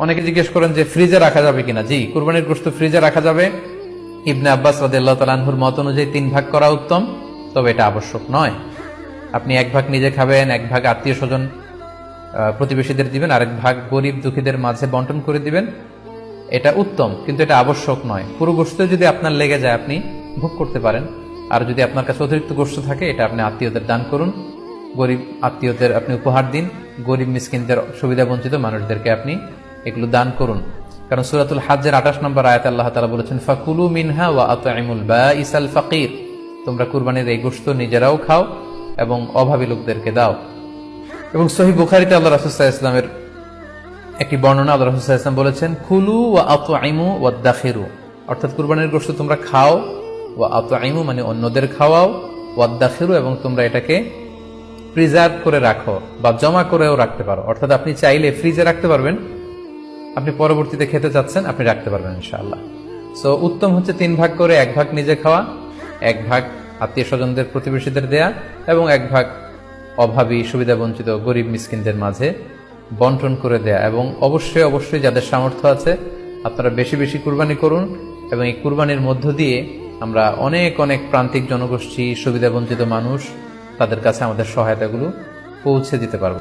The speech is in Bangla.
অনেকে জিজ্ঞেস করেন যে ফ্রিজে রাখা যাবে কিনা। জি, কুরবানির গোশত ফ্রিজে রাখা যাবে। ইবনে আব্বাস রাদিয়াল্লাহু তাআলা আনহুর মত অনুযায়ী 3 ভাগ করা উত্তম, তবে এটা আবশ্যক নয়। আপনি 1 ভাগ নিজে খাবেন, 1 ভাগ আত্মীয় স্বজন প্রতিবেশীদের দিবেন, আরেক ভাগ গরিব দুঃখীদের মাঝে বন্টন করে দিবেন, এটা উত্তম, কিন্তু এটা আবশ্যক নয়। পুরো গোশত যদি আপনার লেগে যায় আপনি ভোগ করতে পারেন, আর যদি আপনার কাছে অতিরিক্ত গোশত থাকে এটা আপনি আত্মীয়দের দান করুন, গরিব আত্মীয়দের আপনি উপহার দিন, গরিব মিসকিনদের সুবিধা বঞ্চিত মানুষদেরকে আপনি এগুলো দান করুন। কারণ সূরাতুল হজ্জের 28 নম্বর আয়াতে আল্লাহ তাআলা বলেছেন ফাকুলু মিনহা ওয়া আত'ইমুল বাঈসাল ফাকির, তোমরা কুরবানির এই গোশত নিজেরাও খাও এবং অভাবী লোকদেরকে দাও। এবং সহিহ বুখারীতে আল্লাহ রাসূল সাল্লাল্লাহু আলাইহি ওয়াসাল্লামের একটি বর্ণনা, আল্লাহ রাসূল সাল্লাল্লাহু আলাইহি ওয়াসাল্লাম বলেছেন কুলু ওয়া আত'ইমু ওয়াদাখিরু, অর্থাৎ কুরবানির গোশত তোমরা খাও, ওয়া আত'ইমু মানে অন্যদের খাওয়াও, ওয়াদাখিরু এবং তোমরা এটাকে প্রিজার্ভ করে রাখো বা জমা করেও রাখতে পারো। অর্থাৎ আপনি চাইলে ফ্রিজে রাখতে পারবেন, আপনি পরবর্তীতে খেতে চাচ্ছেন আপনি রাখতে পারবেন ইনশাআল্লাহ। সো উত্তম হচ্ছে 3 ভাগ করে 1 ভাগ নিজে খাওয়া, 1 ভাগ আত্মীয় স্বজনদের প্রতিবেশীদের দেয়া এবং 1 ভাগ অভাবী সুবিধা বঞ্চিত গরিব মিসকিনদের মাঝে বন্টন করে দেয়া। এবং অবশ্যই অবশ্যই যাদের সামর্থ্য আছে আপনারা বেশি বেশি কুরবানি করুন, এবং এই কুরবানির মধ্য দিয়ে আমরা অনেক অনেক প্রান্তিক জনগোষ্ঠী, সুবিধা বঞ্চিত মানুষ, তাদের কাছে আমাদের সহায়তাগুলো পৌঁছে দিতে পারবো।